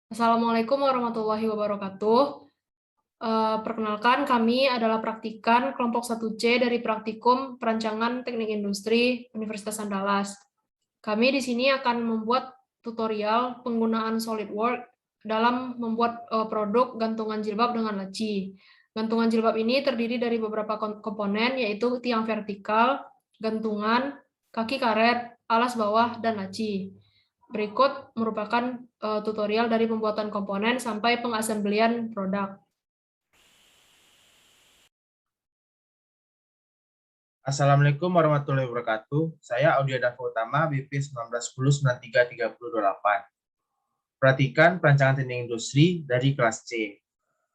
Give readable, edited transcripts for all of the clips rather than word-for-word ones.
Assalamualaikum warahmatullahi wabarakatuh. Perkenalkan, kami adalah praktikan kelompok 1C dari Praktikum Perancangan Teknik Industri Universitas Andalas. Kami di sini akan membuat tutorial penggunaan SolidWorks dalam membuat produk gantungan jilbab dengan laci. Gantungan jilbab ini terdiri dari beberapa komponen, yaitu tiang vertikal, gantungan, kaki karet, alas bawah, dan laci. Berikut merupakan tutorial dari pembuatan komponen sampai pengassembelian produk. Assalamualaikum warahmatullahi wabarakatuh. Saya Audia Dava Utama, BP 1910933028. Perhatikan perancangan teknik industri dari kelas C.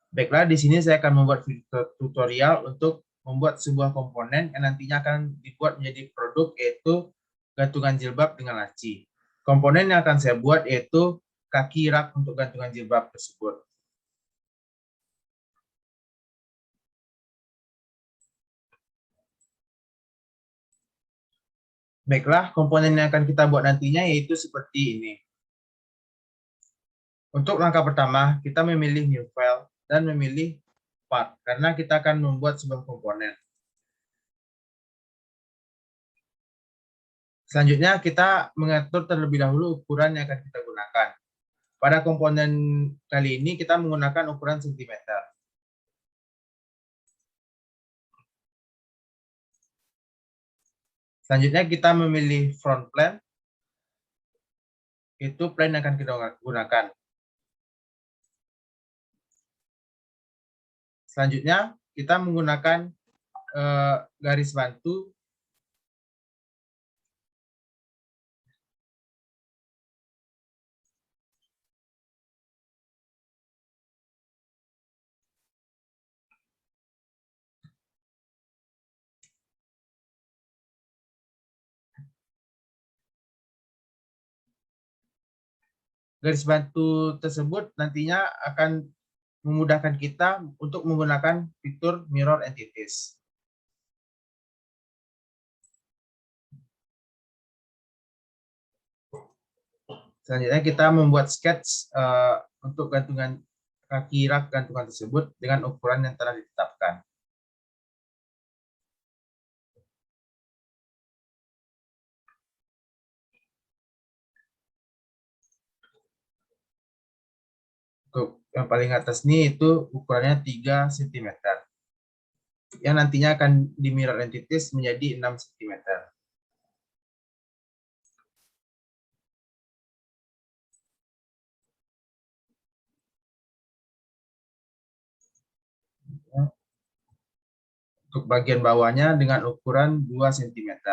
Baiklah, di sini saya akan membuat video tutorial untuk membuat sebuah komponen yang nantinya akan dibuat menjadi produk, yaitu gantungan jilbab dengan laci. Komponen yang akan saya buat yaitu kaki rak untuk gantungan jilbab tersebut. Baiklah, komponen yang akan kita buat nantinya yaitu seperti ini. Untuk langkah pertama, kita memilih new file dan memilih part, karena kita akan membuat sebuah komponen. Selanjutnya, kita mengatur terlebih dahulu ukuran yang akan kita gunakan. Pada komponen kali ini, kita menggunakan ukuran cm. Selanjutnya, kita memilih front plane. Itu plane yang akan kita gunakan. Selanjutnya, kita menggunakan garis bantu. Garis bantu tersebut nantinya akan memudahkan kita untuk menggunakan fitur mirror entities. Selanjutnya kita membuat sketch untuk gantungan kaki rak gantungan tersebut dengan ukuran yang telah ditetapkan. Untuk yang paling atas ini itu ukurannya 3 cm. Yang nantinya akan di mirror entities menjadi 6 cm. Untuk bagian bawahnya dengan ukuran 2 cm.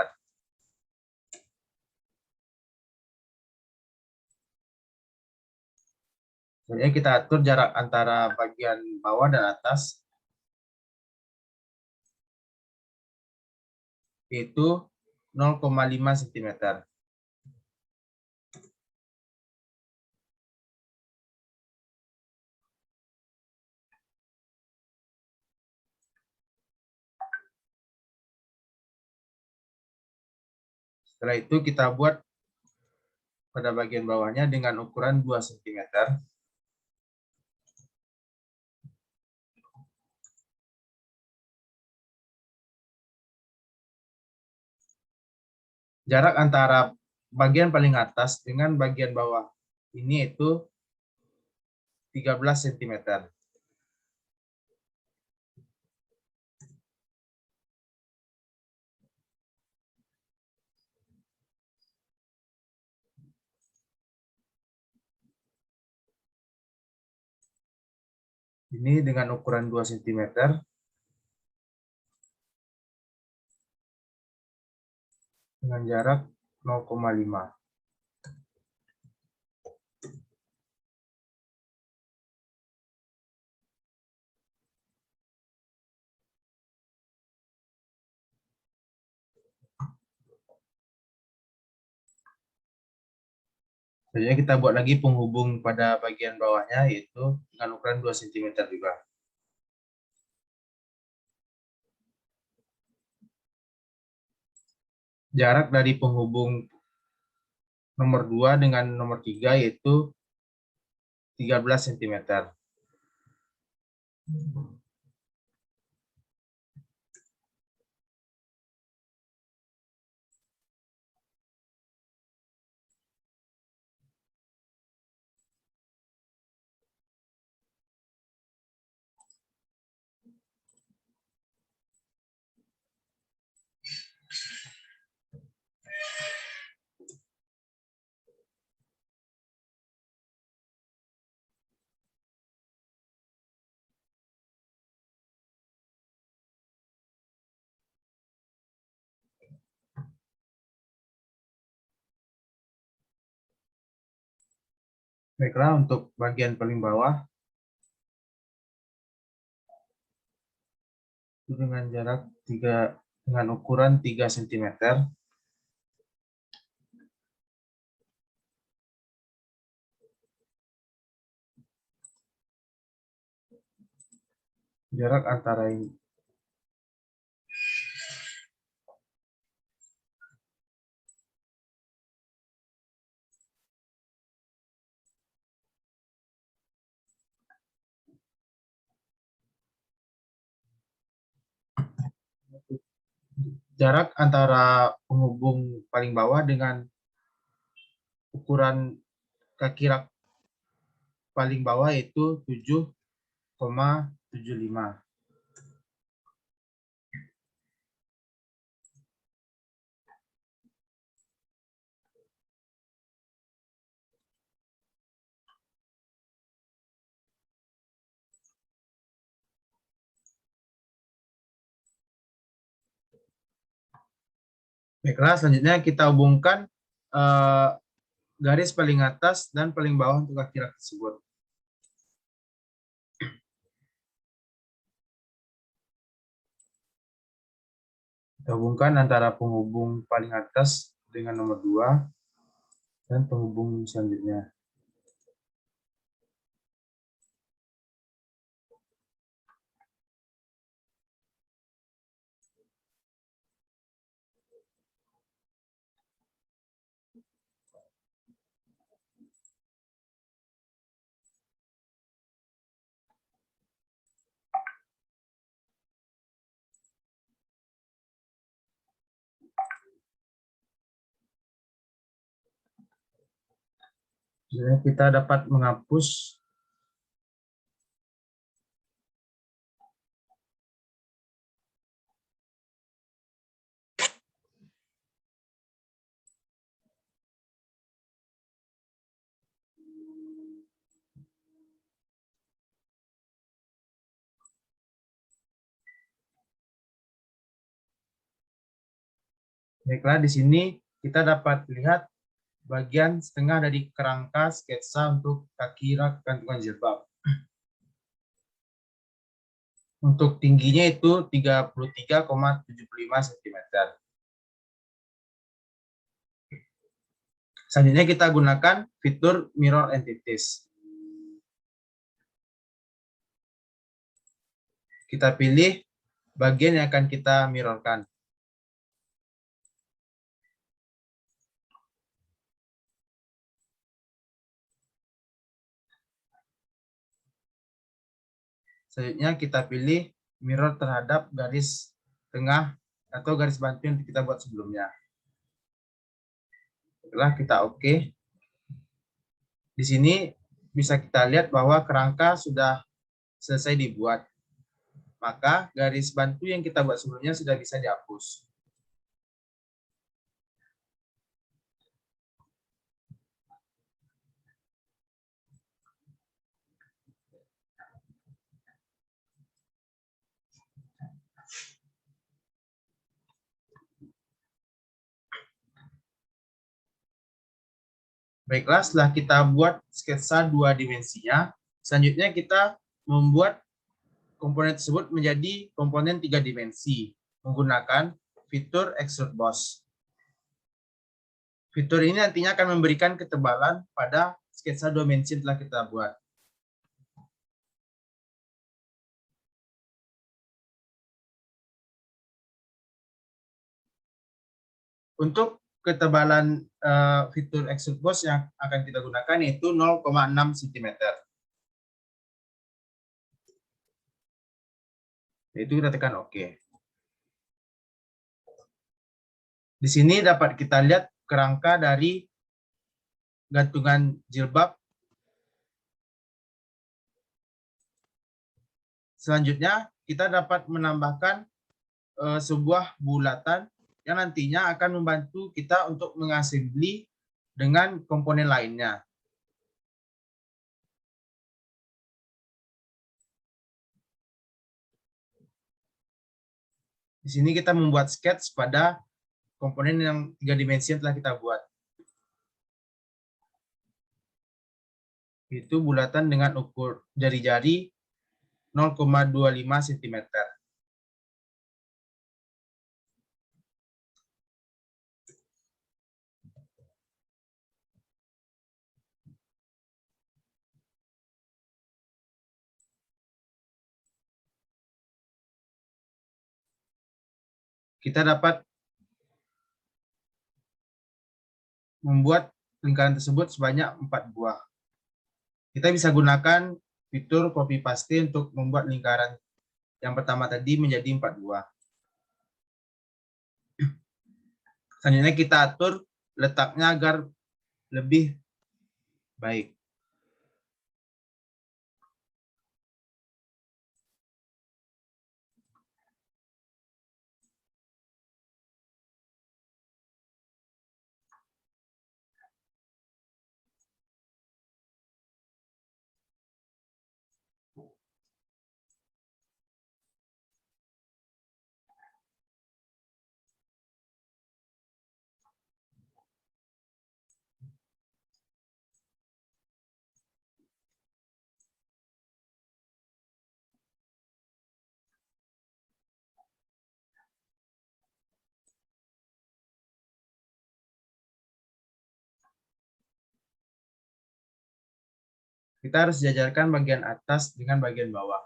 Selanjutnya kita atur jarak antara bagian bawah dan atas, yaitu 0,5 cm. Setelah itu kita buat pada bagian bawahnya dengan ukuran 2 cm. Jarak antara bagian paling atas dengan bagian bawah ini itu 13 cm. Ini dengan ukuran 2 cm dengan jarak 0,5. Selanjutnya kita buat lagi penghubung pada bagian bawahnya, yaitu dengan ukuran 2 cm juga. Jarak dari penghubung nomor 2 dengan nomor 3 yaitu 13 cm. Baiklah, untuk bagian paling bawah dengan jarak dengan ukuran 3 cm. Jarak antara ini. Jarak antara penghubung paling bawah dengan ukuran kaki rak paling bawah itu 7,75. Baiklah, selanjutnya kita hubungkan garis paling atas dan paling bawah untuk kaki rak tersebut. Kita hubungkan antara penghubung paling atas dengan nomor 2 dan penghubung selanjutnya. Jadi kita dapat menghapus baiklah, di sini kita dapat lihat bagian setengah dari kerangka sketsa untuk kaki rak gantungan jilbab. Untuk tingginya itu 33,75 cm. Selanjutnya kita gunakan fitur mirror entities. Kita pilih bagian yang akan kita mirrorkan. Selanjutnya kita pilih mirror terhadap garis tengah atau garis bantu yang kita buat sebelumnya. Setelah kita oke. Di sini bisa kita lihat bahwa kerangka sudah selesai dibuat. Maka garis bantu yang kita buat sebelumnya sudah bisa dihapus. Baiklah, setelah kita buat sketsa 2 dimensinya, selanjutnya kita membuat komponen tersebut menjadi komponen 3 dimensi menggunakan fitur Extrude Boss. Fitur ini nantinya akan memberikan ketebalan pada sketsa 2 dimensi yang telah kita buat. Untuk ketebalan fitur Extrude Boss yang akan kita gunakan yaitu 0,6 cm. Itu kita tekan OK. Di sini dapat kita lihat kerangka dari gantungan jilbab. Selanjutnya, kita dapat menambahkan sebuah bulatan yang nantinya akan membantu kita untuk mengassembly dengan komponen lainnya. Di sini kita membuat sketch pada komponen yang 3 dimensi yang telah kita buat. Itu bulatan dengan ukur jari-jari 0,25 cm. Kita dapat membuat lingkaran tersebut sebanyak 4 buah. Kita bisa gunakan fitur copy paste untuk membuat lingkaran yang pertama tadi menjadi 4 buah. Selanjutnya kita atur letaknya agar lebih baik. Kita harus jajarkan bagian atas dengan bagian bawah.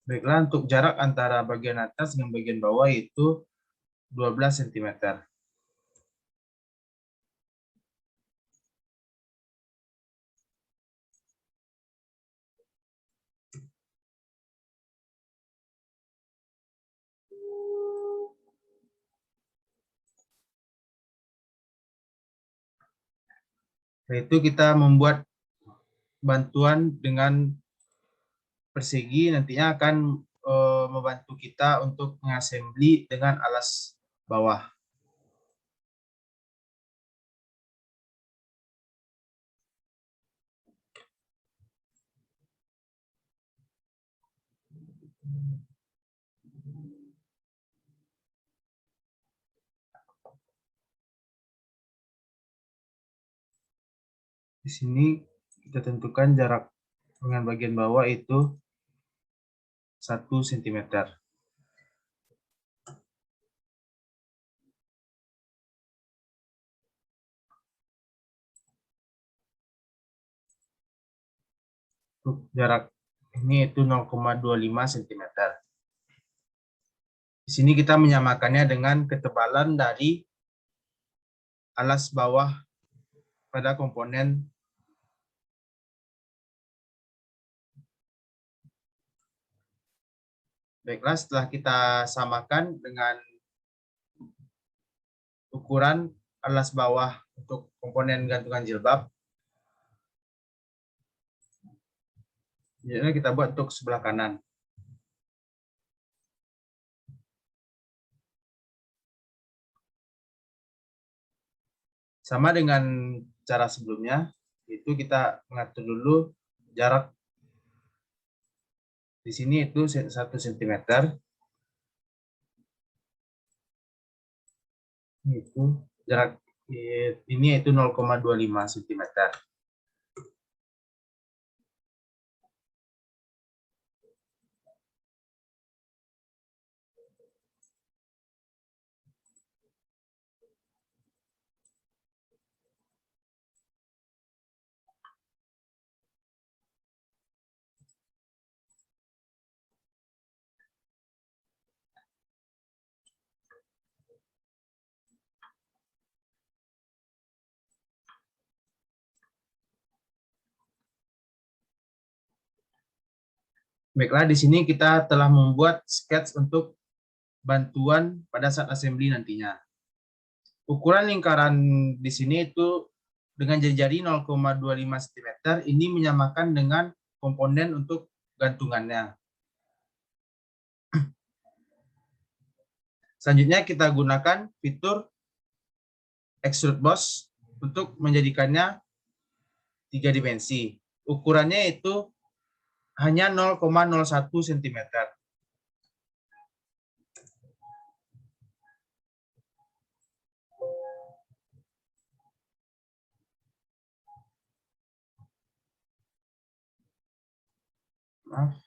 Baiklah, untuk jarak antara bagian atas dengan bagian bawah itu 12 cm. Setelah itu kita membuat bantuan dengan persegi, nantinya akan membantu kita untuk mengassembly dengan alas bawah. Di sini kita tentukan jarak dengan bagian bawah itu 1 cm. Untuk jarak ini itu 0,25 cm. Di sini kita menyamakannya dengan ketebalan dari alas bawah pada komponen. Baiklah, setelah kita samakan dengan ukuran alas bawah untuk komponen gantungan jilbab, jadi kita buat untuk sebelah kanan. Sama dengan cara sebelumnya, itu kita mengatur dulu jarak. Di sini itu 1 cm. Itu jarak ini itu 0,25 cm. Baiklah, di sini kita telah membuat sketch untuk bantuan pada saat assembly nantinya. Ukuran lingkaran di sini itu dengan jari-jari 0,25 cm ini menyamakan dengan komponen untuk gantungannya. Selanjutnya kita gunakan fitur extrude boss untuk menjadikannya 3 dimensi. Ukurannya itu hanya 0,01 cm. Maaf.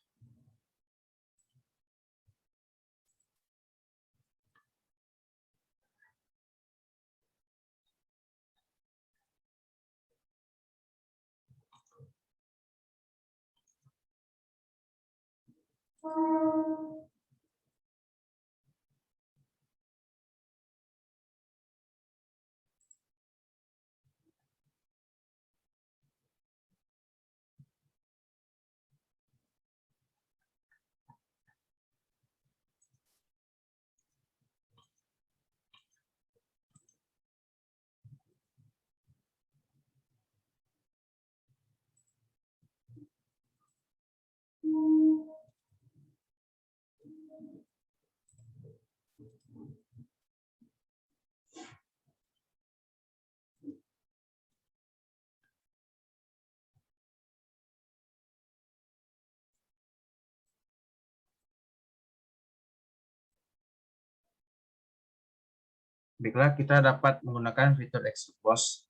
Baiklah, kita dapat menggunakan fitur extrude boss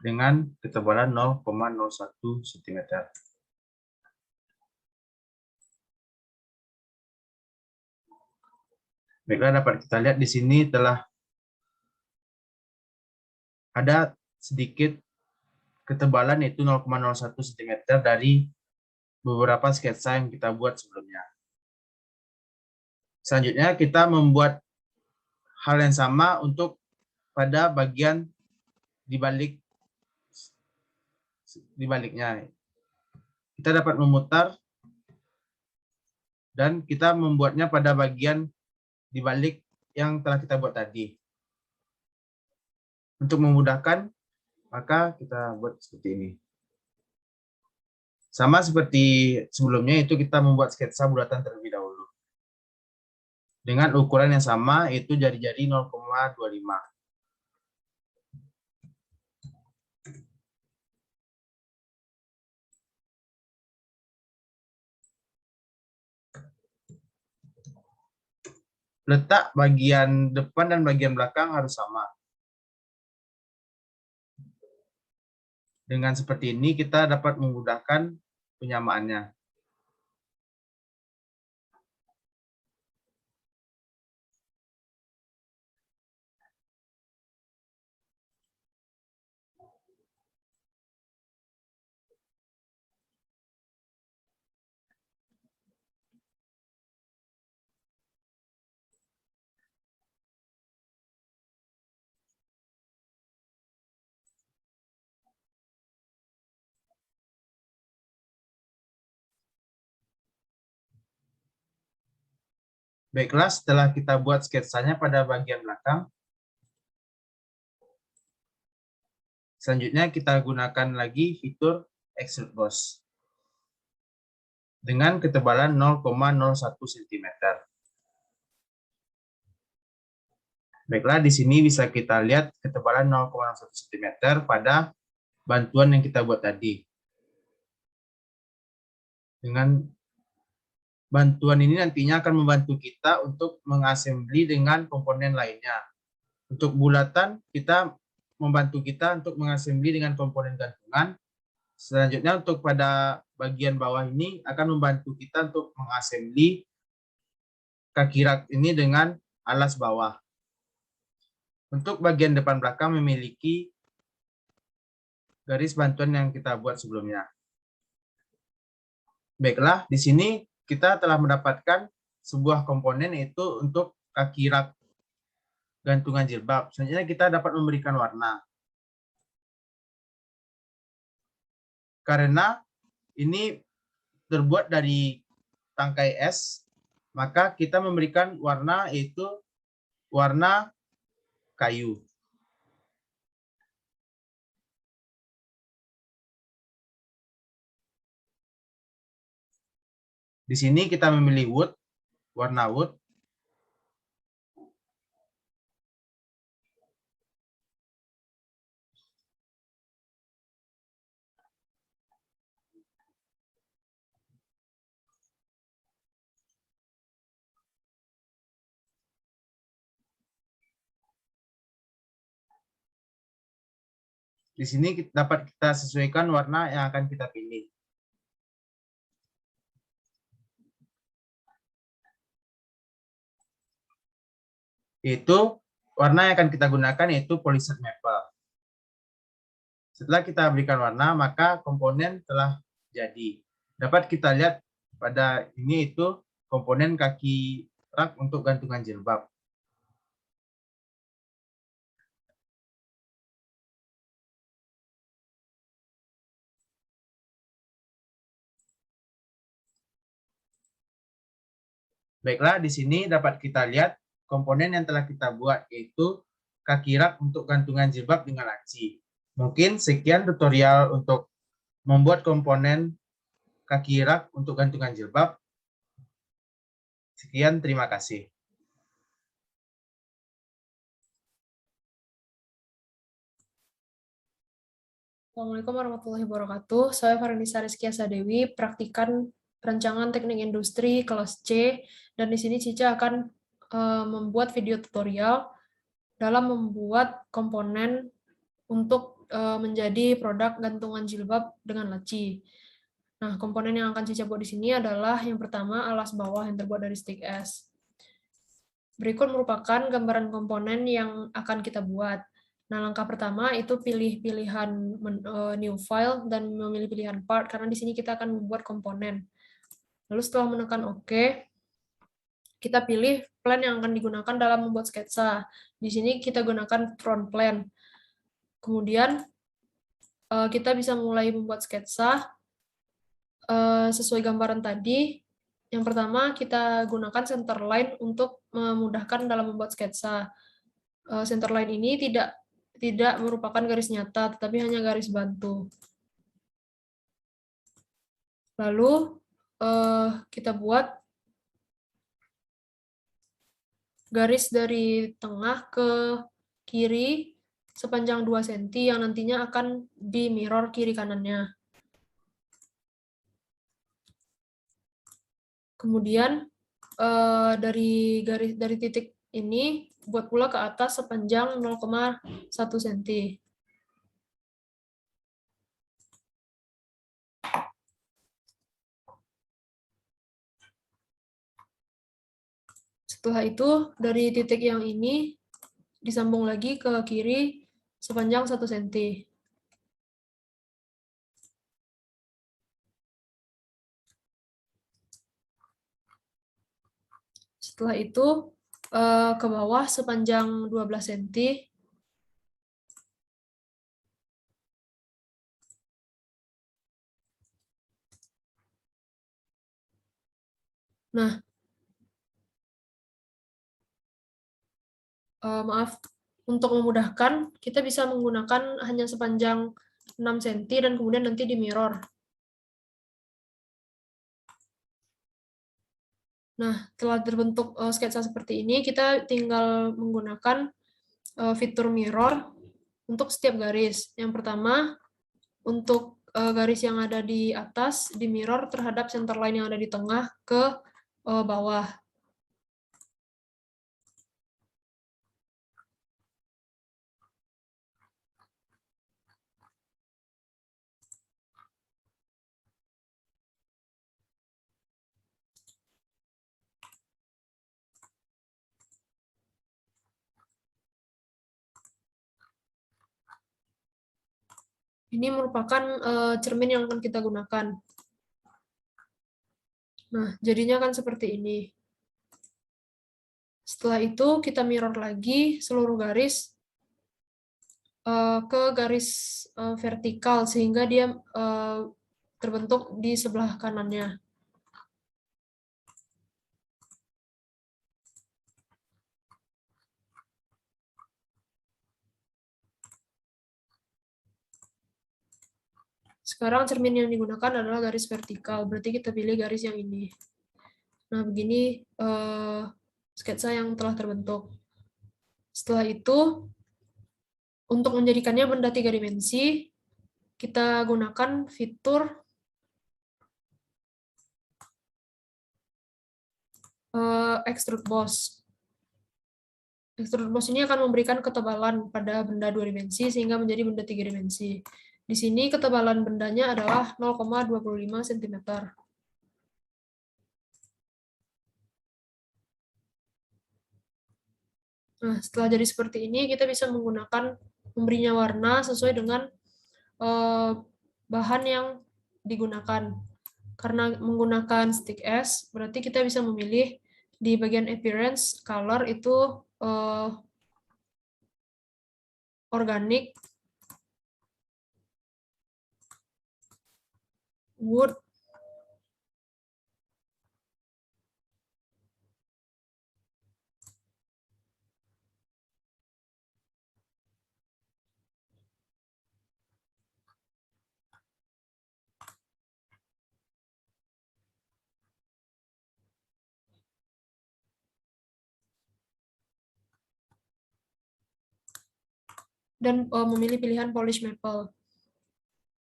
dengan ketebalan 0,01 cm. Baiklah, dapat kita lihat di sini telah ada sedikit ketebalan yaitu 0,01 cm dari beberapa sketsa yang kita buat sebelumnya. Selanjutnya kita membuat hal yang sama untuk pada bagian dibaliknya. Kita dapat memutar dan kita membuatnya pada bagian dibalik yang telah kita buat tadi. Untuk memudahkan, maka kita buat seperti ini. Sama seperti sebelumnya, itu kita membuat sketsa bulatan terlebih dahulu. Dengan ukuran yang sama, yaitu jari-jari 0,25. Letak bagian depan dan bagian belakang harus sama. Dengan seperti ini, kita dapat memudahkan penyamaannya. Baiklah, setelah kita buat sketsanya pada bagian belakang, selanjutnya kita gunakan lagi fitur extrude boss dengan ketebalan 0,01 cm. Baiklah, di sini bisa kita lihat ketebalan 0,01 cm pada bantuan yang kita buat tadi. Dengan bantuan ini nantinya akan membantu kita untuk mengassembly dengan komponen lainnya. Untuk bulatan, kita membantu kita untuk mengassembly dengan komponen gantungan. Selanjutnya untuk pada bagian bawah ini akan membantu kita untuk mengassembly kaki rak ini dengan alas bawah. Untuk bagian depan belakang memiliki garis bantuan yang kita buat sebelumnya. Baiklah, di sini kita telah mendapatkan sebuah komponen yaitu untuk kaki rak gantungan jilbab. Selanjutnya kita dapat memberikan warna. Karena ini terbuat dari tangkai es, maka kita memberikan warna yaitu warna kayu. Di sini kita memilih wood, warna wood. Di sini dapat kita sesuaikan warna yang akan kita pilih. Yaitu warna yang akan kita gunakan yaitu polished maple. Setelah kita berikan warna, maka komponen telah jadi. Dapat kita lihat pada ini itu komponen kaki rak untuk gantungan jilbab. Baiklah, di sini dapat kita lihat komponen yang telah kita buat, yaitu kaki rak untuk gantungan jilbab dengan laci. Mungkin sekian tutorial untuk membuat komponen kaki rak untuk gantungan jilbab. Sekian, terima kasih. Assalamualaikum warahmatullahi wabarakatuh. Saya Farnisa Rizky Asadewi, praktikan perancangan teknik industri kelas C, dan di sini Cica akan membuat video tutorial dalam membuat komponen untuk menjadi produk gantungan jilbab dengan laci. Nah, komponen yang akan Cica buat di sini adalah yang pertama alas bawah yang terbuat dari stick es. Berikut merupakan gambaran komponen yang akan kita buat. Nah, langkah pertama itu pilih pilihan new file dan memilih pilihan part, karena di sini kita akan membuat komponen. Lalu setelah menekan OK, kita pilih plan yang akan digunakan dalam membuat sketsa. Di sini kita gunakan front plan. Kemudian kita bisa mulai membuat sketsa sesuai gambaran tadi. Yang pertama, kita gunakan center line untuk memudahkan dalam membuat sketsa. Center line ini tidak merupakan garis nyata, tetapi hanya garis bantu. Lalu kita buat garis dari tengah ke kiri sepanjang 2 cm yang nantinya akan di mirror kiri kanannya. Kemudian dari titik ini buat pula ke atas sepanjang 0,1 cm. Setelah itu, dari titik yang ini disambung lagi ke kiri sepanjang 1 cm. Setelah itu, ke bawah sepanjang 12 cm. Nah, maaf, untuk memudahkan, kita bisa menggunakan hanya sepanjang 6 cm dan kemudian nanti di mirror. Nah, telah terbentuk sketsa seperti ini, kita tinggal menggunakan fitur mirror untuk setiap garis. Yang pertama, untuk garis yang ada di atas, di mirror terhadap center line yang ada di tengah ke bawah. Ini merupakan cermin yang akan kita gunakan. Nah, jadinya kan seperti ini. Setelah itu, kita mirror lagi seluruh garis ke garis vertikal, sehingga dia terbentuk di sebelah kanannya. Sekarang cermin yang digunakan adalah garis vertikal, berarti kita pilih garis yang ini. Nah, begini sketsa yang telah terbentuk. Setelah itu, untuk menjadikannya benda 3 dimensi, kita gunakan fitur extrude boss. Extrude boss ini akan memberikan ketebalan pada benda 2 dimensi sehingga menjadi benda 3 dimensi. Di sini ketebalan bendanya adalah 0,25 cm. Nah, setelah jadi seperti ini, kita bisa memberinya warna sesuai dengan bahan yang digunakan. Karena menggunakan stick S, berarti kita bisa memilih di bagian appearance, color itu organic, wood, dan memilih pilihan polish maple.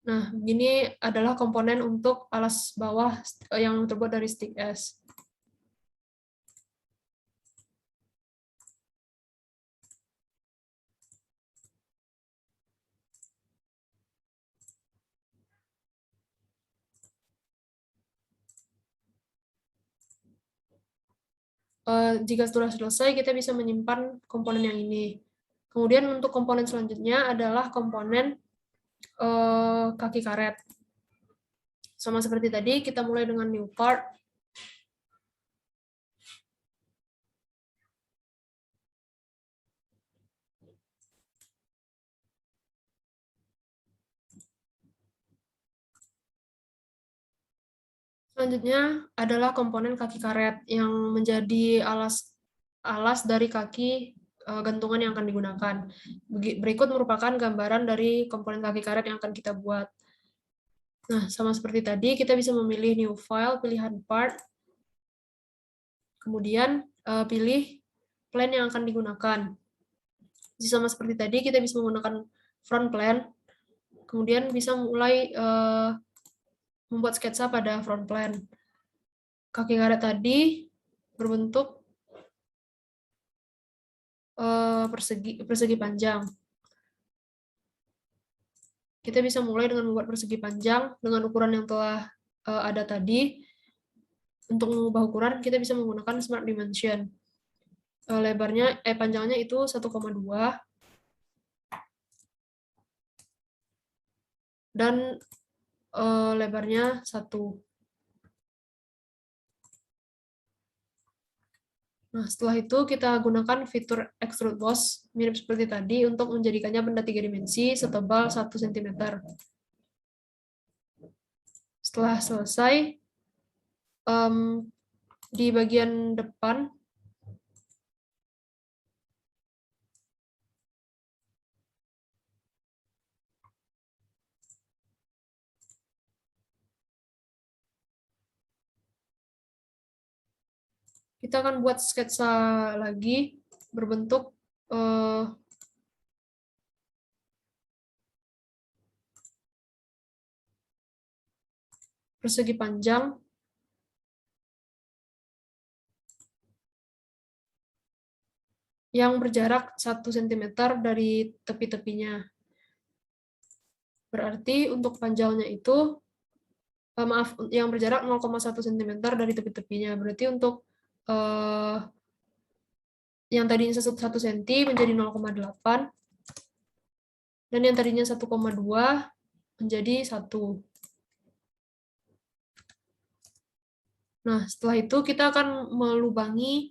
Nah, ini adalah komponen untuk alas bawah yang terbuat dari stick S. Jika sudah selesai, kita bisa menyimpan komponen yang ini. Kemudian untuk komponen selanjutnya adalah komponen kaki karet. Sama seperti tadi, kita mulai dengan new part. Selanjutnya adalah komponen kaki karet yang menjadi alas dari kaki gantungan yang akan digunakan. Berikut merupakan gambaran dari komponen kaki karet yang akan kita buat. Nah, sama seperti tadi, kita bisa memilih new file, pilihan part, kemudian pilih plan yang akan digunakan. Jadi sama seperti tadi, kita bisa menggunakan front plan, kemudian bisa mulai membuat sketsa pada front plan. Kaki karet tadi berbentuk persegi panjang. Kita bisa mulai dengan membuat persegi panjang dengan ukuran yang telah ada tadi. Untuk mengubah ukuran, kita bisa menggunakan Smart Dimension. Panjangnya itu 1,2 dan lebarnya 1. Nah, setelah itu kita gunakan fitur extrude boss mirip seperti tadi untuk menjadikannya benda 3 dimensi setebal 1 cm. Setelah selesai, di bagian depan kita akan buat sketsa lagi berbentuk persegi panjang yang berjarak 1 cm dari tepi-tepinya. Berarti untuk panjangnya itu, yang berjarak 0,1 cm dari tepi-tepinya. Berarti untuk yang tadinya 1 cm menjadi 0,8, dan yang tadinya 1,2 menjadi 1. Nah, setelah itu kita akan melubangi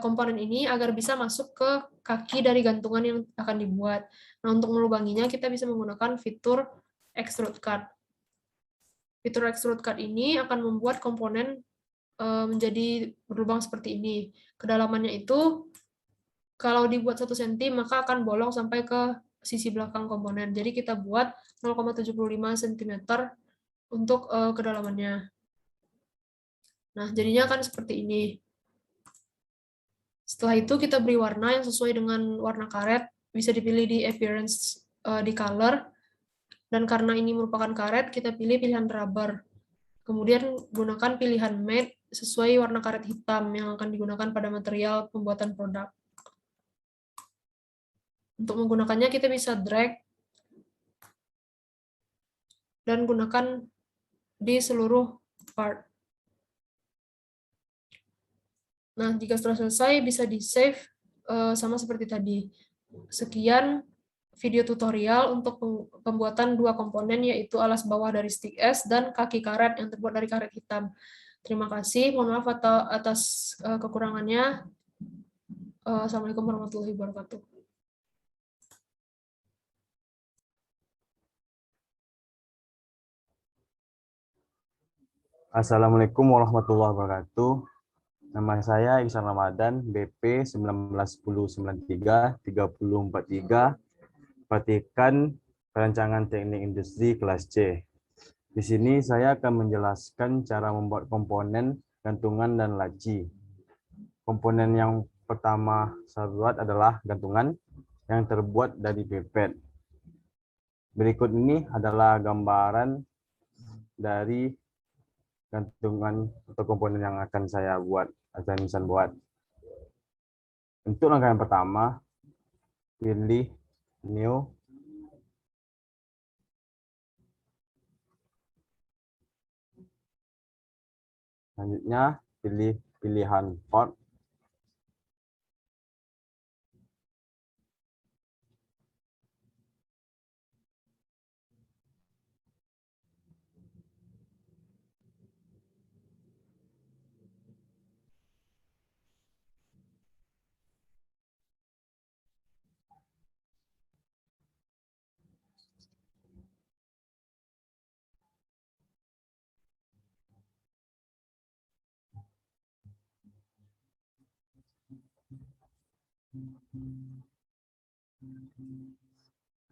komponen ini agar bisa masuk ke kaki dari gantungan yang akan dibuat. Nah, untuk melubanginya kita bisa menggunakan fitur extrude cut. Fitur extrude cut ini akan membuat komponen menjadi berlubang seperti ini. Kedalamannya itu kalau dibuat 1 cm maka akan bolong sampai ke sisi belakang komponen. Jadi kita buat 0,75 cm untuk kedalamannya. Nah, jadinya akan seperti ini. Setelah itu kita beri warna yang sesuai dengan warna karet, bisa dipilih di appearance di color, dan karena ini merupakan karet, kita pilih pilihan rubber. Kemudian gunakan pilihan matte sesuai warna karet hitam yang akan digunakan pada material pembuatan produk. Untuk menggunakannya kita bisa drag dan gunakan di seluruh part. Nah, jika sudah selesai bisa di-save sama seperti tadi. Sekian video tutorial untuk pembuatan dua komponen, yaitu alas bawah dari stick S dan kaki karet yang terbuat dari karet hitam. Terima kasih, mohon maaf atas kekurangannya. Assalamualaikum warahmatullahi wabarakatuh. Assalamualaikum warahmatullahi wabarakatuh. Nama saya Ihsan Ramadan, BP 1910933043, Praktikan Perancangan Teknik Industri kelas C. Di sini saya akan menjelaskan cara membuat komponen gantungan dan laci. Komponen yang pertama saya buat adalah gantungan yang terbuat dari pipet. Berikut ini adalah gambaran dari gantungan atau komponen yang akan saya buat atau Ihsan buat. Untuk langkah yang pertama, pilih new, selanjutnya pilih pilihan part,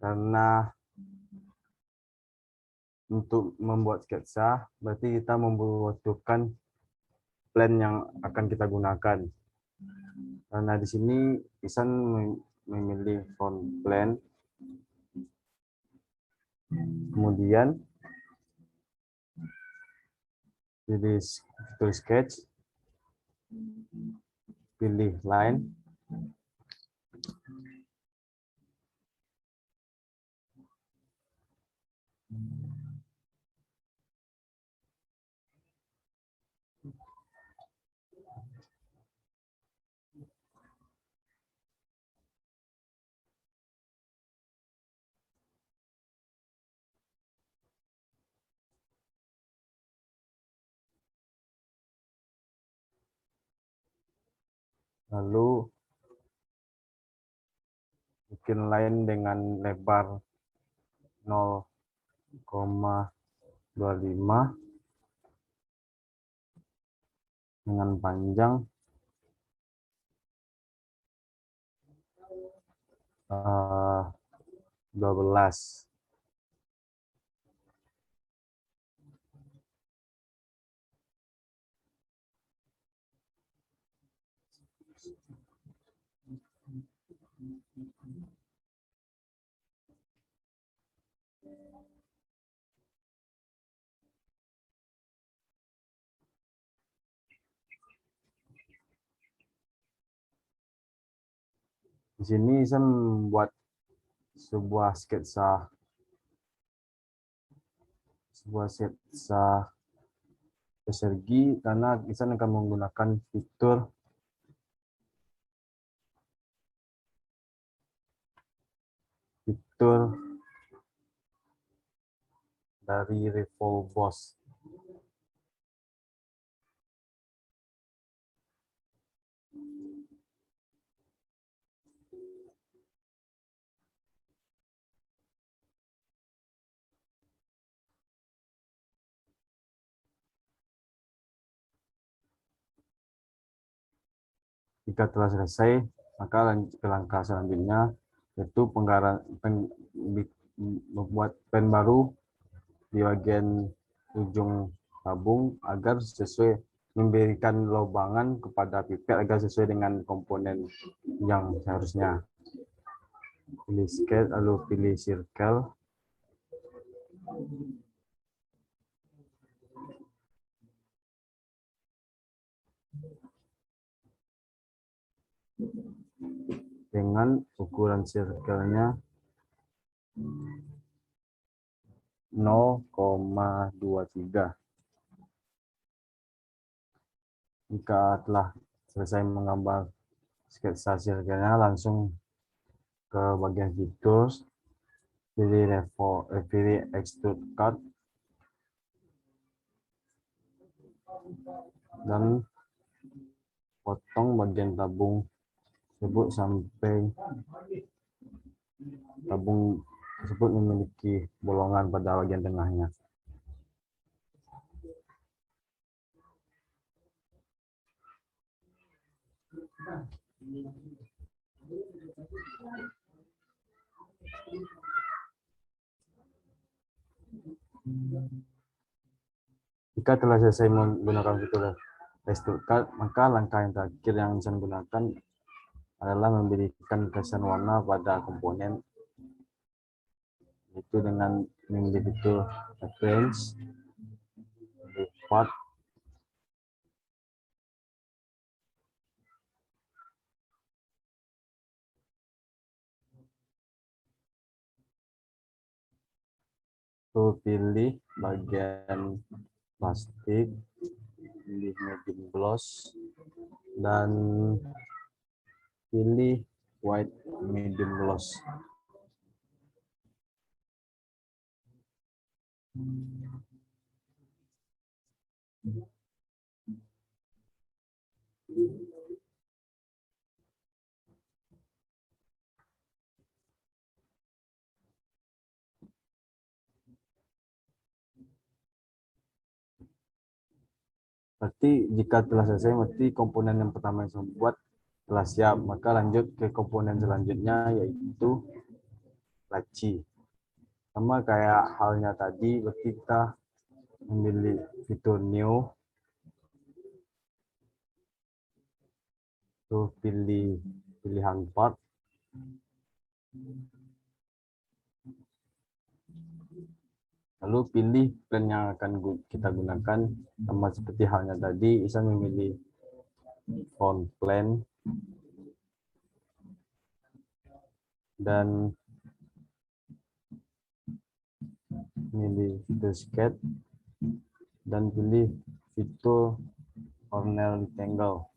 karena untuk membuat sketsa berarti kita membutuhkan plan yang akan kita gunakan. Karena di sini Ihsan memilih front plan, kemudian pilih fitur sketch, pilih line, lalu bikin line dengan lebar 0,25 dengan panjang 12. Di sini saya membuat sebuah sketsa persegi karena kita akan menggunakan fitur dari Revolve Boss. Jika telah selesai, maka lanjut ke langkah selanjutnya, yaitu membuat pen baru di bagian ujung tabung agar sesuai, memberikan lubangan kepada pipet agar sesuai dengan komponen yang seharusnya. Pilih sketch, lalu pilih circle. Dengan ukuran circle-nya 0,23. Jika telah selesai menggambar sketsa circle-nya, langsung ke bagian features, pilih extrude cut, dan potong bagian tabung tersebut sampai tabung tersebut memiliki bolongan pada bagian tengahnya. Jika telah selesai menggunakan fitur extrude cut, maka langkah yang terakhir yang bisa digunakan adalah memberikan kesan warna pada komponen, itu dengan memilih fitur reference, part, pilih bagian plastik, pilih medium gloss, dan pilih white medium gloss. Berarti jika telah selesai, berarti komponen yang pertama yang saya buat telah siap, maka lanjut ke komponen selanjutnya, yaitu laci. Sama kayak halnya tadi, berarti kita memilih fitur new, terus pilih pilihan part, lalu pilih plan yang akan kita gunakan. Sama seperti halnya tadi, bisa memilih font plan dan pilih fitur sketch dan pilih fitur corner rectangle.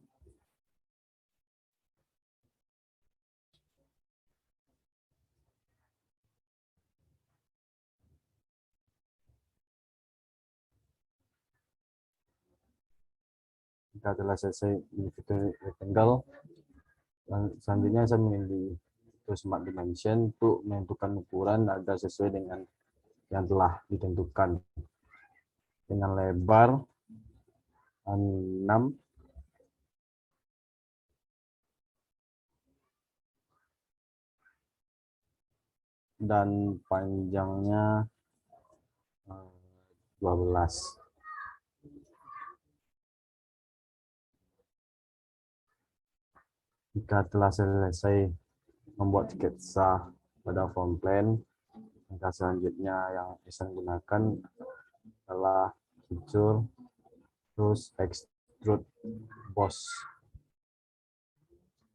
Jika telah selesai di fitur rectangle, selanjutnya saya memilih fitur smart dimension untuk menentukan ukuran agar sesuai dengan yang telah ditentukan, dengan lebar 6 dan panjangnya 12. Jika telah selesai membuat sketsa pada front plan, langkah selanjutnya yang bisa digunakan adalah fitur terus extrude boss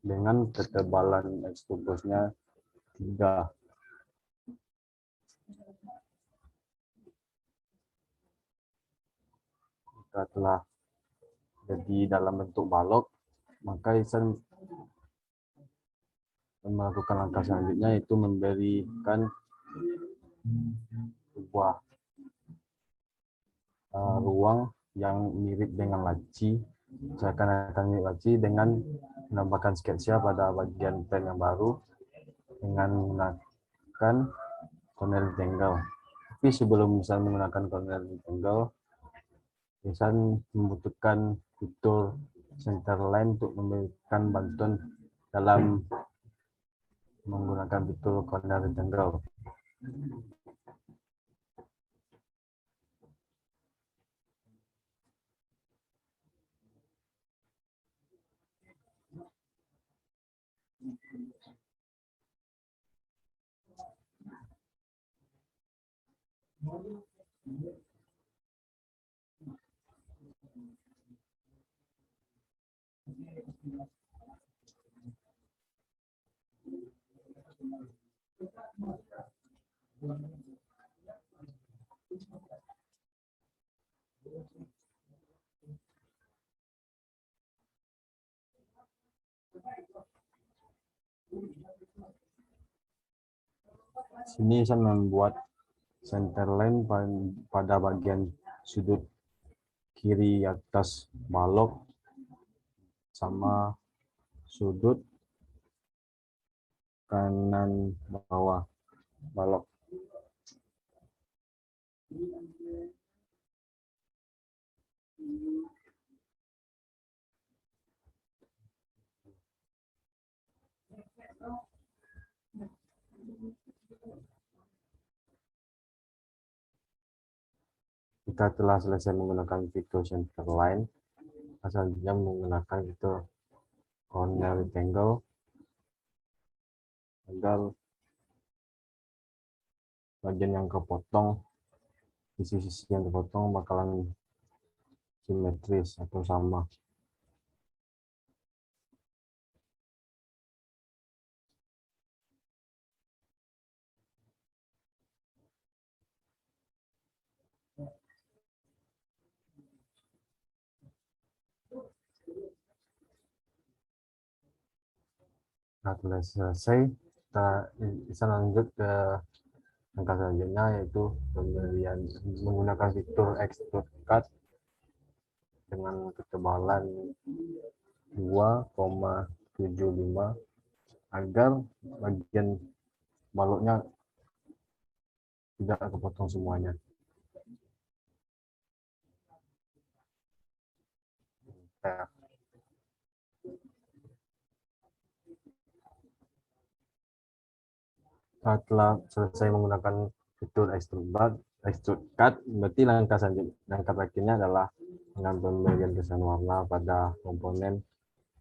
dengan ketebalan extrude boss-nya 3. Jika telah jadi dalam bentuk balok, maka bisa melakukan langkah selanjutnya, yaitu memberikan sebuah ruang yang mirip dengan laci, seakan-akan mirip laci, dengan menambahkan sketsa pada bagian pen yang baru dengan menggunakan corner rectangle. Tapi sebelum bisa menggunakan corner rectangle, bisa membutuhkan fitur center line untuk memberikan bantuan dalam menggunakan fitur corner rectangle. Sini saya membuat centerline pada bagian sudut kiri atas balok sama sudut kanan bawah balok. Jika telah selesai menggunakan fitur centerline, selanjutnya menggunakan fitur corner rectangle agar bagian yang kepotong, sisi-sisi yang kepotong bakalan simetris atau sama. Nah, telah selesai, kita lanjut ke langkah selanjutnya, yaitu pembelian menggunakan fitur extrude cut dengan ketebalan 2,75 agar bagian baloknya tidak kepotong semuanya. Setelah selesai menggunakan fitur extrude cut, berarti langkah terakhirnya adalah dengan pemberian kesan warna pada komponen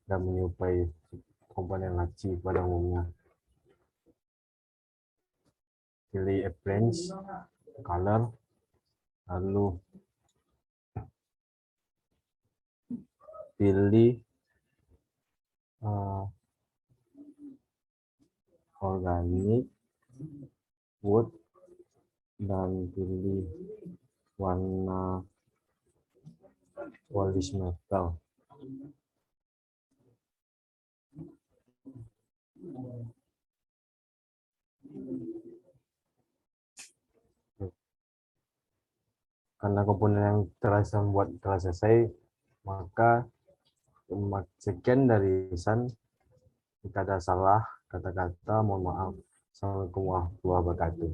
dan menyerupai komponen laci pada umumnya. Pilih appearance, color, lalu pilih organic, wood, dan pilih warna polish metal. Karena komponen yang telah selesai, maka sekian dari Ihsan. Jika ada salah kata-kata, mohon maaf. Assalamualaikum warahmatullahi wabarakatuh.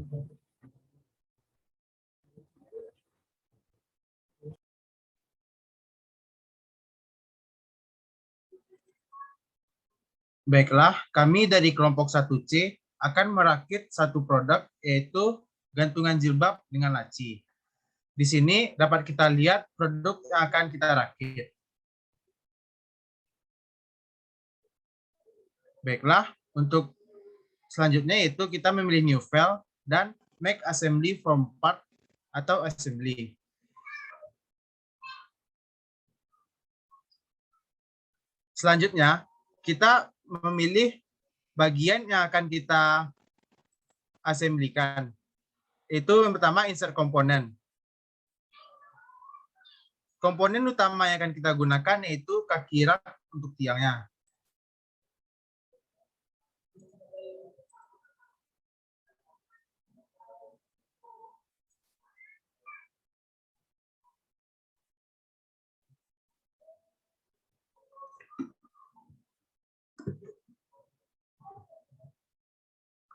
Baiklah, kami dari kelompok 1C akan merakit satu produk, yaitu gantungan jilbab dengan laci. Di sini dapat kita lihat produk yang akan kita rakit. Baiklah, untuk selanjutnya yaitu kita memilih new file dan make assembly from part atau assembly. Selanjutnya, kita memilih bagian yang akan kita assemblykan. Itu yang pertama, insert komponen. Komponen utama yang akan kita gunakan yaitu kaki rak untuk tiangnya.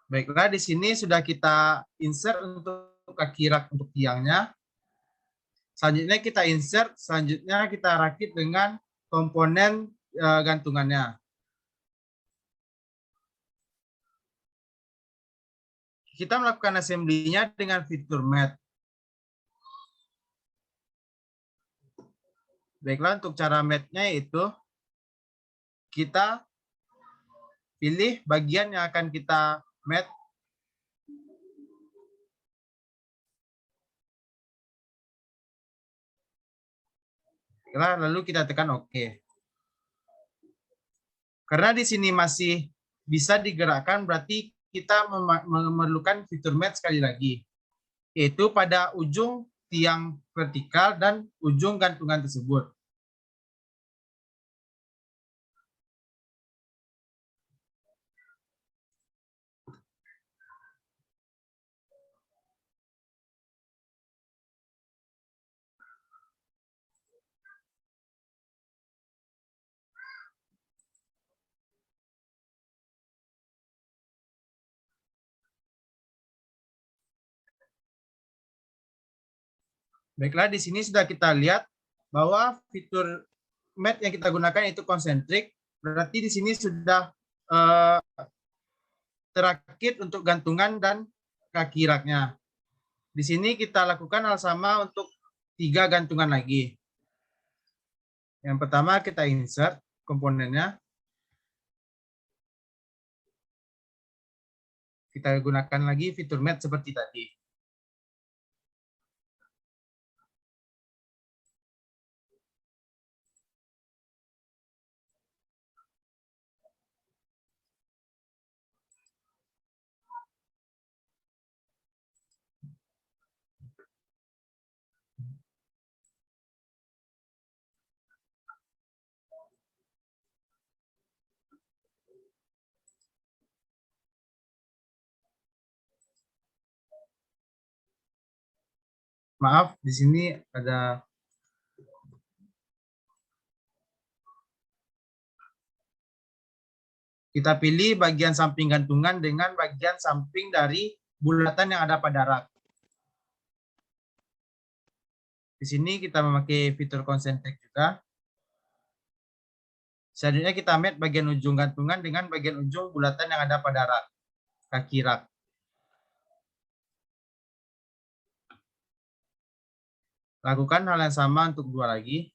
Baiklah, di sini sudah kita insert untuk kaki rak untuk tiangnya. Selanjutnya kita insert, selanjutnya kita rakit dengan komponen gantungannya. kita melakukan assembly-nya dengan fitur mat. Baiklah, untuk cara mat-nya itu kita pilih bagian yang akan kita mat. Lalu kita tekan OK. Karena di sini masih bisa digerakkan, berarti kita memerlukan fitur mat sekali lagi, yaitu pada ujung tiang vertikal dan ujung gantungan tersebut. Baiklah, di sini sudah kita lihat bahwa fitur mat yang kita gunakan itu konsentrik, berarti di sini sudah terakit untuk gantungan dan kaki raknya. Di sini kita lakukan hal sama untuk 3 gantungan lagi. Yang pertama kita insert komponennya. Kita gunakan lagi fitur mat seperti tadi. Maaf, di sini ada kita pilih bagian samping gantungan dengan bagian samping dari bulatan yang ada pada rak. Di sini kita memakai fitur concentric juga. Selanjutnya kita mat bagian ujung gantungan dengan bagian ujung bulatan yang ada pada rak, kaki rak. Lakukan hal yang sama untuk 2 lagi.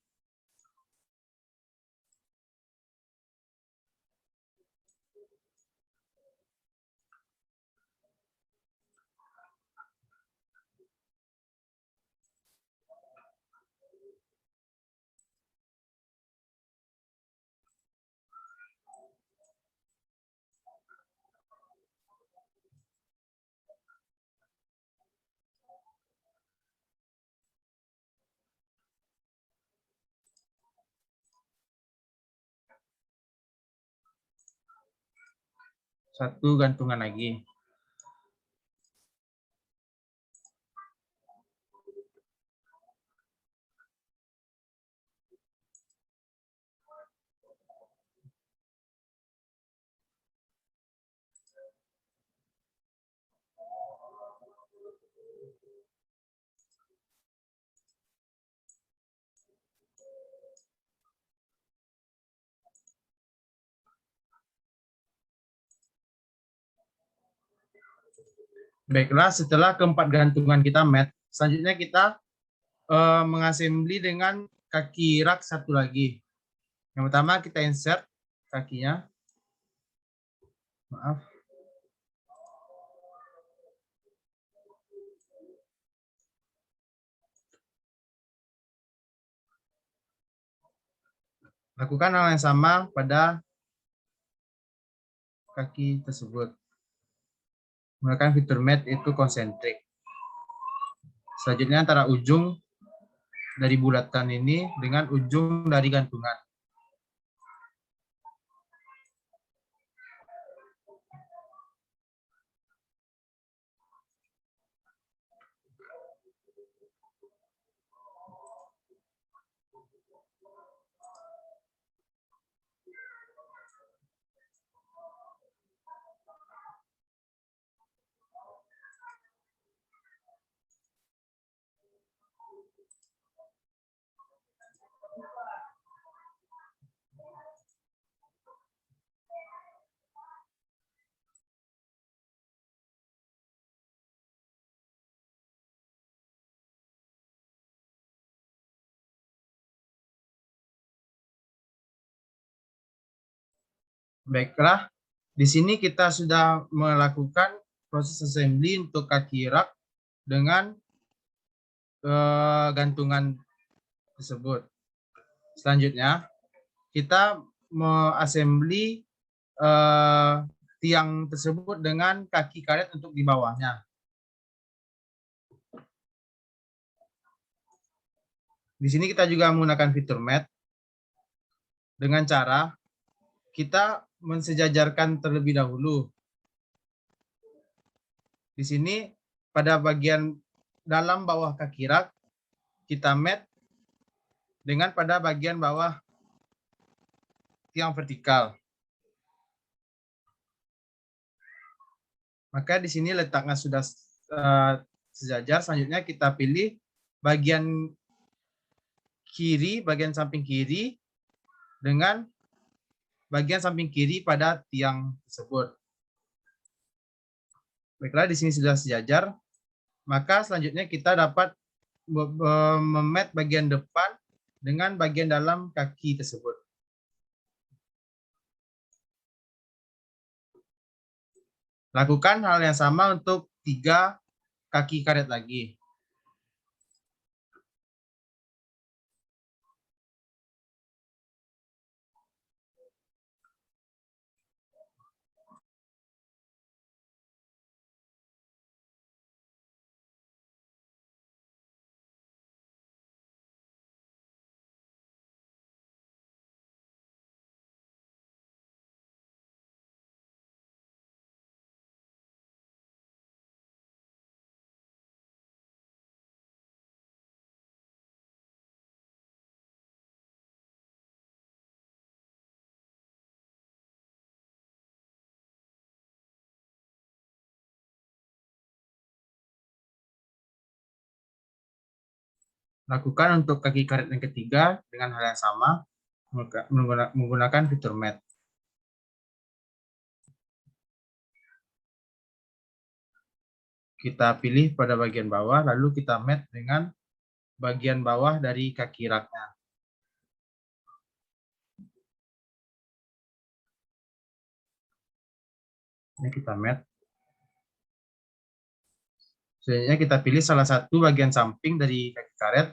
Satu gantungan lagi. Baiklah, setelah keempat gantungan kita mat, selanjutnya kita mengassembly dengan kaki rak satu lagi. Yang pertama kita insert kakinya. Maaf. Lakukan hal yang sama pada kaki tersebut. Menggunakan fitur mat itu konsentrik. Selanjutnya antara ujung dari bulatan ini dengan ujung dari gantungan. Baiklah, di sini kita sudah melakukan proses assembly untuk kaki rak dengan gantungan tersebut. Selanjutnya, kita mengassembly tiang tersebut dengan kaki karet untuk di bawahnya. Di sini kita juga menggunakan fitur mat dengan cara kita mensejajarkan terlebih dahulu. Di sini pada bagian dalam bawah kaki rak kita mat dengan pada bagian bawah tiang vertikal. Maka di sini letaknya sudah sejajar. Selanjutnya kita pilih bagian kiri, bagian samping kiri dengan bagian samping kiri pada tiang tersebut. Baiklah, di sini sudah sejajar. Maka selanjutnya kita dapat memat bagian depan dengan bagian dalam kaki tersebut. Lakukan hal yang sama untuk 3 kaki karet lagi. Lakukan untuk kaki karet yang ketiga dengan hal yang sama menggunakan fitur mat. Kita pilih pada bagian bawah, lalu kita mat dengan bagian bawah dari kaki raknya. Ini kita mat. Selanjutnya kita pilih salah satu bagian samping dari kaki karet.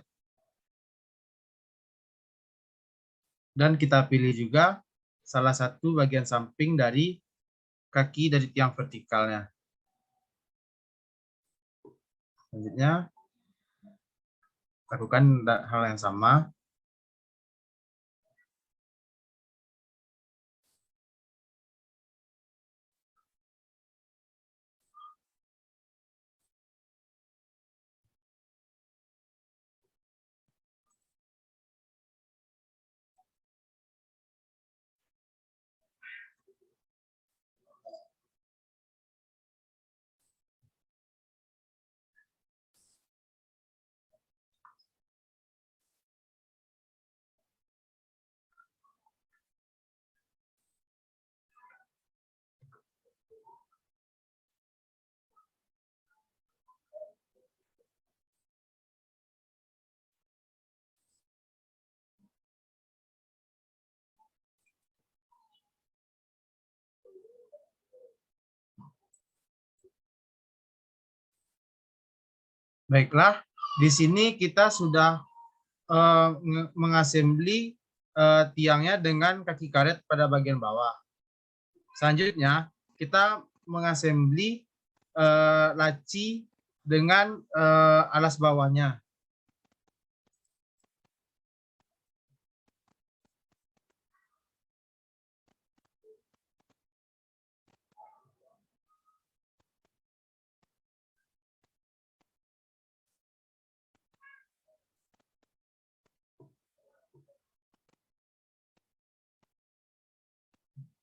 Dan kita pilih juga salah satu bagian samping dari kaki dari tiang vertikalnya. Selanjutnya, lakukan hal yang sama. Baiklah, di sini kita sudah mengassembly tiangnya dengan kaki karet pada bagian bawah. Selanjutnya, kita mengassembly laci dengan alas bawahnya.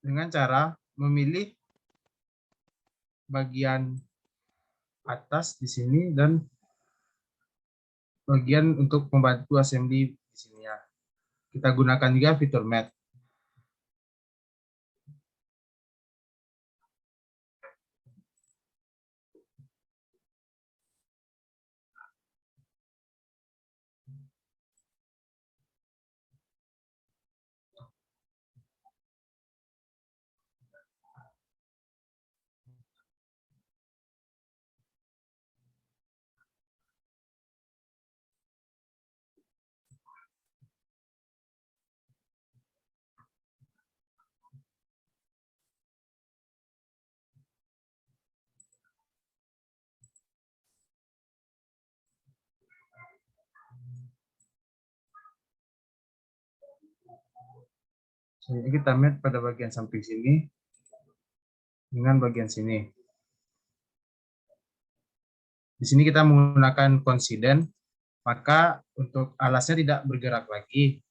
Dengan cara memilih bagian atas di sini dan bagian untuk membantu assembly di sini ya. Kita gunakan juga fitur mat. Jadi kita match pada bagian samping sini dengan bagian sini. Di sini kita menggunakan konsiden, maka untuk alasnya tidak bergerak lagi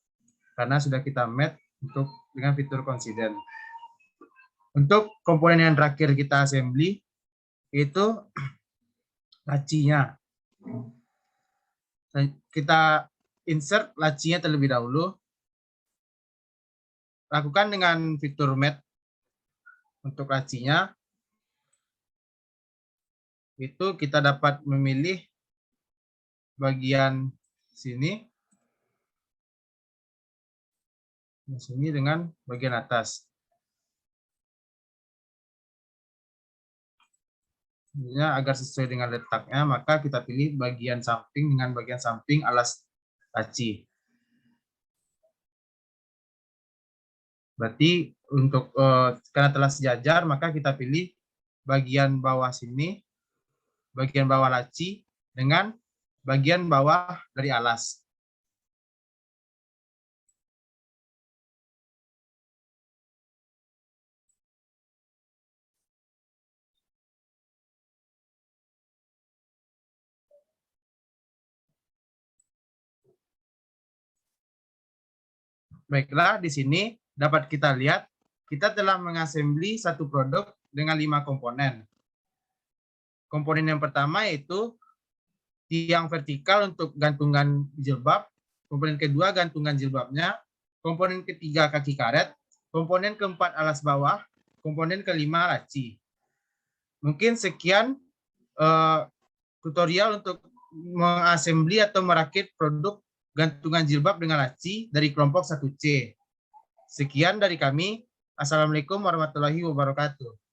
karena sudah kita match untuk dengan fitur konsiden. Untuk komponen yang terakhir kita assembly itu lacinya. Kita insert lacinya terlebih dahulu. Lakukan dengan fitur match untuk lacinya. Itu kita dapat memilih bagian sini. Di sini dengan bagian atas. Agar sesuai dengan letaknya, maka kita pilih bagian samping dengan bagian samping alas laci. Berarti untuk karena telah sejajar, maka kita pilih bagian bawah sini, bagian bawah laci dengan bagian bawah dari alas. Baiklah, di sini dapat kita lihat kita telah mengassembly satu produk dengan 5 komponen. Komponen yang pertama yaitu tiang vertikal untuk gantungan jilbab, komponen kedua gantungan jilbabnya, komponen ketiga kaki karet, komponen keempat alas bawah, komponen kelima laci. Mungkin sekian tutorial untuk mengassembly atau merakit produk gantungan jilbab dengan laci dari kelompok 1C. Sekian dari kami. Assalamualaikum warahmatullahi wabarakatuh.